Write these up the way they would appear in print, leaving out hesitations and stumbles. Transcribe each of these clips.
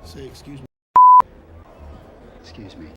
Say excuse me. Excuse me.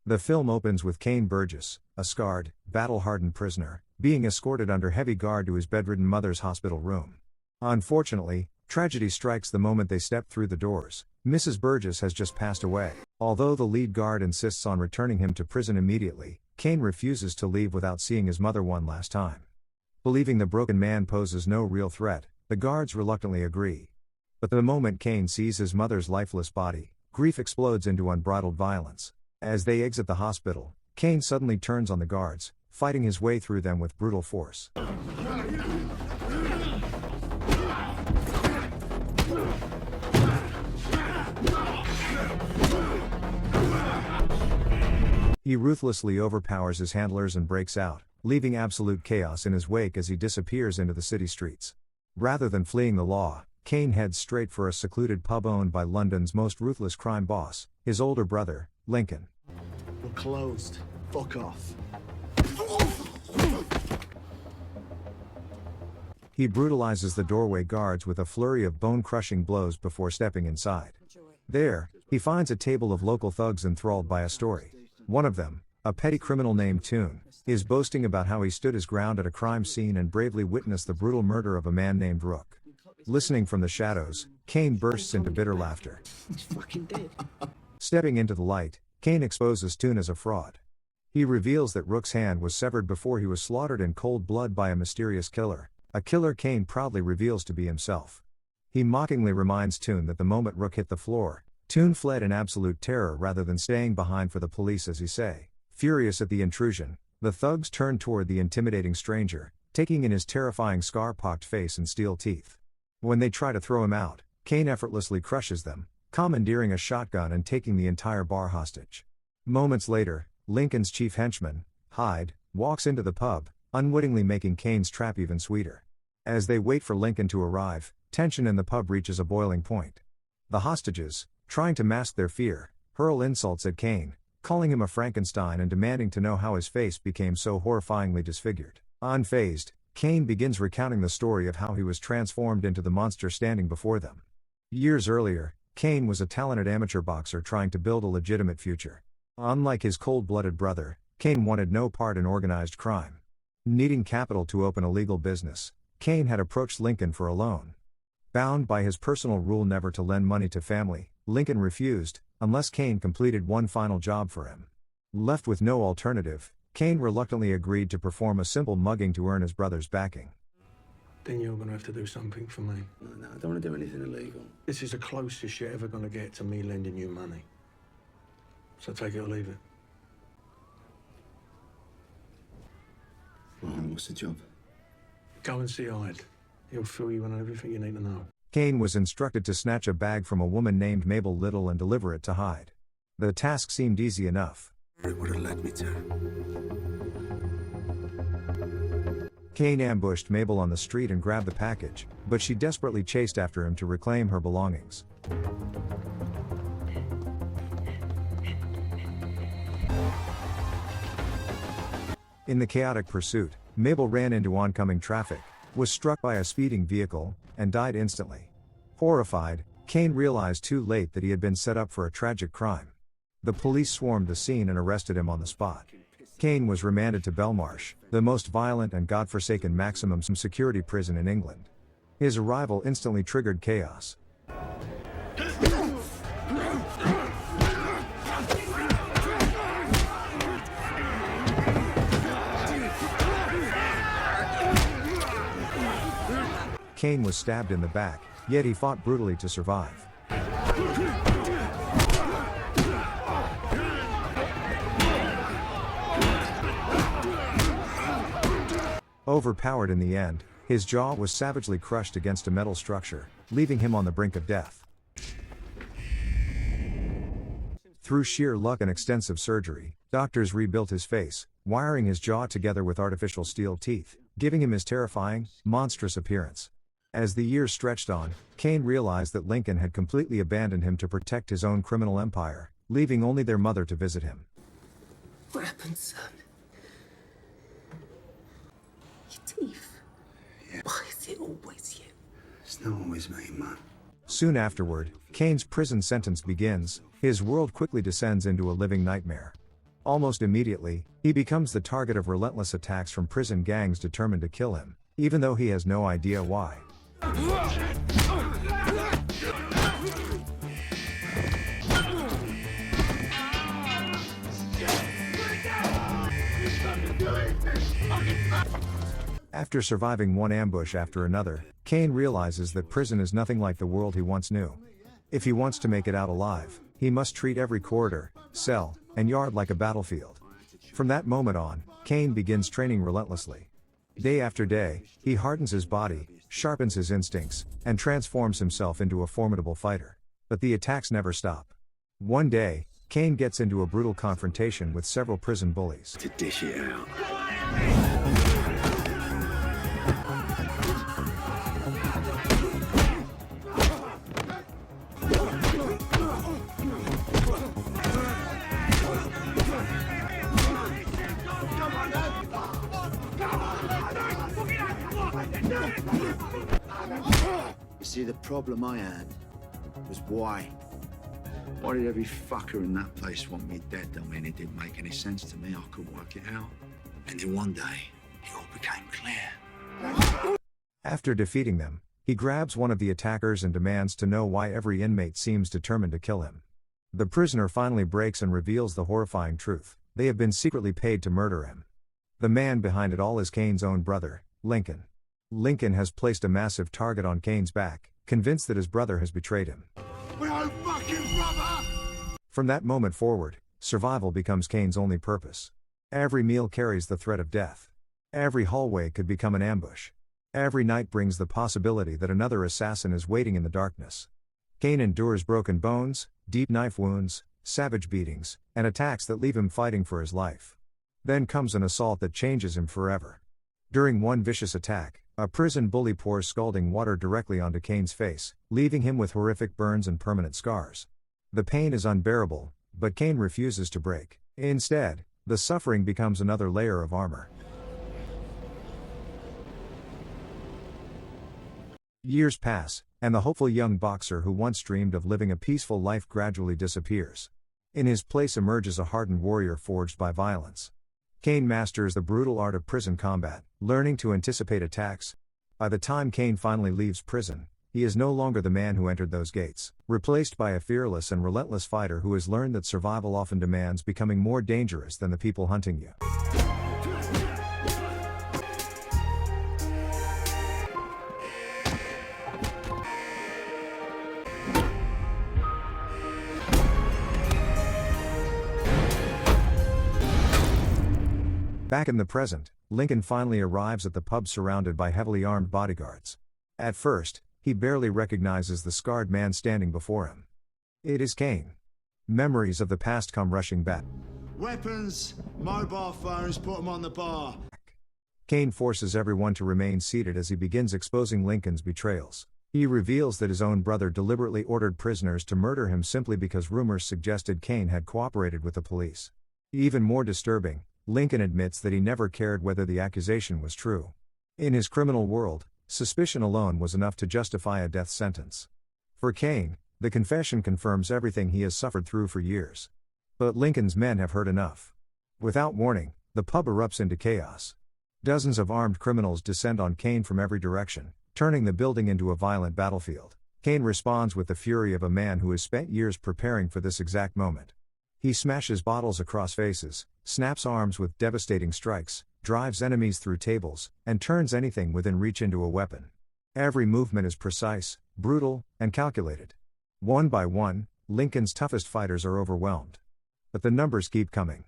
The film opens with Cain Burgess, a scarred, battle-hardened prisoner, being escorted under heavy guard to his bedridden mother's hospital room. Unfortunately, tragedy strikes the moment they step through the doors. Mrs. Burgess has just passed away. Although the lead guard insists on returning him to prison immediately, Cain refuses to leave without seeing his mother one last time. Believing the broken man poses no real threat, the guards reluctantly agree. But the moment Cain sees his mother's lifeless body, grief explodes into unbridled violence. As they exit the hospital, Cain suddenly turns on the guards, fighting his way through them with brutal force. He ruthlessly overpowers his handlers and breaks out, leaving absolute chaos in his wake as he disappears into the city streets. Rather than fleeing the law, Cain heads straight for a secluded pub owned by London's most ruthless crime boss, his older brother, Lincoln. We're closed. Fuck off. He brutalizes the doorway guards with a flurry of bone-crushing blows before stepping inside. There, he finds a table of local thugs enthralled by a story. One of them, a petty criminal named Toon, is boasting about how he stood his ground at a crime scene and bravely witnessed the brutal murder of a man named Rook. Listening from the shadows, Cain bursts into bitter laughter. He's fucking dead. Stepping into the light, Cain exposes Toon as a fraud. He reveals that Rook's hand was severed before he was slaughtered in cold blood by a mysterious killer, a killer Cain proudly reveals to be himself. He mockingly reminds Toon that the moment Rook hit the floor, Toon fled in absolute terror rather than staying behind for the police as he say. Furious at the intrusion, the thugs turn toward the intimidating stranger, taking in his terrifying scar-pocked face and steel teeth. When they try to throw him out, Cain effortlessly crushes them, commandeering a shotgun and taking the entire bar hostage. Moments later, Lincoln's chief henchman, Hyde, walks into the pub, unwittingly making Cain's trap even sweeter. As they wait for Lincoln to arrive, tension in the pub reaches a boiling point. The hostages, trying to mask their fear, hurl insults at Cain, calling him a Frankenstein and demanding to know how his face became so horrifyingly disfigured. Unfazed, Cain begins recounting the story of how he was transformed into the monster standing before them. Years earlier, Cain was a talented amateur boxer trying to build a legitimate future. Unlike his cold-blooded brother, Cain wanted no part in organized crime. Needing capital to open a legal business, Cain had approached Lincoln for a loan. Bound by his personal rule never to lend money to family, Lincoln refused, unless Cain completed one final job for him. Left with no alternative, Cain reluctantly agreed to perform a simple mugging to earn his brother's backing. Then you're going to have to do something for me. No, I don't want to do anything illegal. This is the closest you're ever going to get to me lending you money. So take it or leave it. Well, what's the job? Go and see Hyde. He'll fill you in on everything you need to know. Cain was instructed to snatch a bag from a woman named Mabel Little and deliver it to Hyde. The task seemed easy enough. It would have led me to. Cain ambushed Mabel on the street and grabbed the package, but she desperately chased after him to reclaim her belongings. In the chaotic pursuit, Mabel ran into oncoming traffic, was struck by a speeding vehicle, and died instantly. Horrified, Cain realized too late that he had been set up for a tragic crime. The police swarmed the scene and arrested him on the spot. Cain was remanded to Belmarsh, the most violent and godforsaken maximum security prison in England. His arrival instantly triggered chaos. Cain was stabbed in the back, yet he fought brutally to survive. Overpowered in the end, his jaw was savagely crushed against a metal structure, leaving him on the brink of death. Through sheer luck and extensive surgery, doctors rebuilt his face, wiring his jaw together with artificial steel teeth, giving him his terrifying, monstrous appearance. As the years stretched on, Cain realized that Lincoln had completely abandoned him to protect his own criminal empire, leaving only their mother to visit him. What happened, son? Your teeth? Yeah. Why is it always you? It's not always me, Mum. Soon afterward, Cain's prison sentence begins. His world quickly descends into a living nightmare. Almost immediately, he becomes the target of relentless attacks from prison gangs determined to kill him, even though he has no idea why. After surviving one ambush after another, Cain realizes that prison is nothing like the world he once knew. If he wants to make it out alive, he must treat every corridor, cell, and yard like a battlefield. From that moment on, Cain begins training relentlessly. Day after day, he hardens his body, sharpens his instincts, and transforms himself into a formidable fighter. But the attacks never stop. One day, Cain gets into a brutal confrontation with several prison bullies. To dish it out. You see, the problem I had was why. Why did every fucker in that place want me dead? I mean, it didn't make any sense to me. I couldn't work it out. And then one day, it all became clear. After defeating them, he grabs one of the attackers and demands to know why every inmate seems determined to kill him. The prisoner finally breaks and reveals the horrifying truth: they have been secretly paid to murder him. The man behind it all is Cain's own brother, Lincoln. Lincoln has placed a massive target on Cain's back, convinced that his brother has betrayed him. My own fucking brother! From that moment forward, survival becomes Cain's only purpose. Every meal carries the threat of death. Every hallway could become an ambush. Every night brings the possibility that another assassin is waiting in the darkness. Cain endures broken bones, deep knife wounds, savage beatings, and attacks that leave him fighting for his life. Then comes an assault that changes him forever. During one vicious attack, a prison bully pours scalding water directly onto Cain's face, leaving him with horrific burns and permanent scars. The pain is unbearable, but Cain refuses to break. Instead, the suffering becomes another layer of armor. Years pass, and the hopeful young boxer who once dreamed of living a peaceful life gradually disappears. In his place emerges a hardened warrior forged by violence. Cain masters the brutal art of prison combat, learning to anticipate attacks. By the time Cain finally leaves prison, he is no longer the man who entered those gates, replaced by a fearless and relentless fighter who has learned that survival often demands becoming more dangerous than the people hunting you. Back in the present, Lincoln finally arrives at the pub surrounded by heavily armed bodyguards. At first, he barely recognizes the scarred man standing before him. It is Cain. Memories of the past come rushing back. Weapons, mobile phones, put them on the bar. Cain forces everyone to remain seated as he begins exposing Lincoln's betrayals. He reveals that his own brother deliberately ordered prisoners to murder him simply because rumors suggested Cain had cooperated with the police. Even more disturbing, Lincoln admits that he never cared whether the accusation was true. In his criminal world, suspicion alone was enough to justify a death sentence. For Cain, the confession confirms everything he has suffered through for years. But Lincoln's men have heard enough. Without warning, the pub erupts into chaos. Dozens of armed criminals descend on Cain from every direction, turning the building into a violent battlefield. Cain responds with the fury of a man who has spent years preparing for this exact moment. He smashes bottles across faces, snaps arms with devastating strikes, drives enemies through tables, and turns anything within reach into a weapon. Every movement is precise, brutal, and calculated. One by one, Lincoln's toughest fighters are overwhelmed. But the numbers keep coming.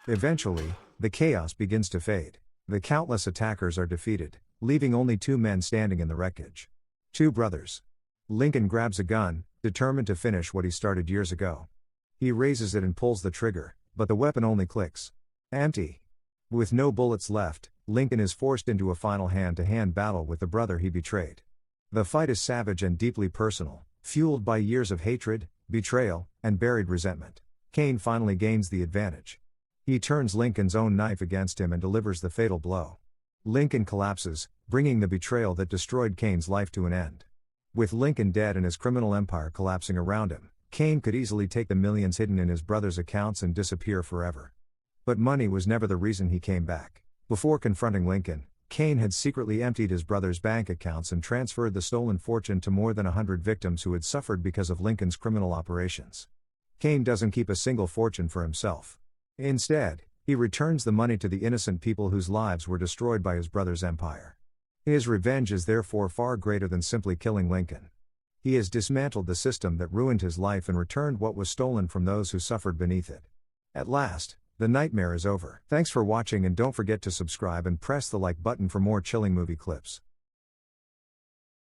Eventually, the chaos begins to fade. The countless attackers are defeated, leaving only two men standing in the wreckage. Two brothers. Lincoln grabs a gun, determined to finish what he started years ago. He raises it and pulls the trigger, but the weapon only clicks. Empty. With no bullets left, Lincoln is forced into a final hand-to-hand battle with the brother he betrayed. The fight is savage and deeply personal, fueled by years of hatred, betrayal, and buried resentment. Cain finally gains the advantage. He turns Lincoln's own knife against him and delivers the fatal blow. Lincoln collapses, bringing the betrayal that destroyed Cain's life to an end. With Lincoln dead and his criminal empire collapsing around him, Cain could easily take the millions hidden in his brother's accounts and disappear forever. But money was never the reason he came back. Before confronting Lincoln, Cain had secretly emptied his brother's bank accounts and transferred the stolen fortune to more than 100 victims who had suffered because of Lincoln's criminal operations. Cain doesn't keep a single fortune for himself. Instead, he returns the money to the innocent people whose lives were destroyed by his brother's empire. His revenge is therefore far greater than simply killing Lincoln. He has dismantled the system that ruined his life and returned what was stolen from those who suffered beneath it. At last, the nightmare is over. Thanks for watching, and don't forget to subscribe and press the like button for more chilling movie clips.